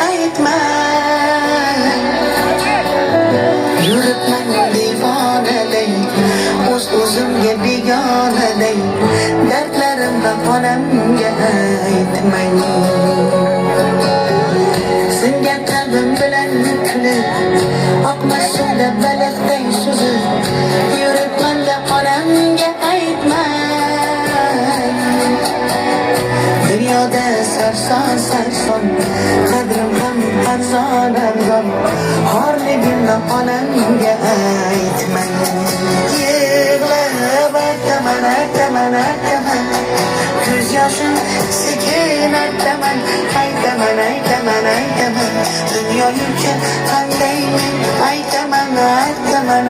aytma. Yuribman divonaday, o'zimga begonaday, dardlarimni onamga aytmang. Singan qalbim bilan kulib, oqmas suvda baliqday suzib, yuribman-da onamga aytmang. Dunyoda sarson qadrim ham arzon, xorligimni onamga aytmang. Yig'lab aytaman, ko'z yoshim sekin aytaman. Dunyo yurgan qanday men aytaman.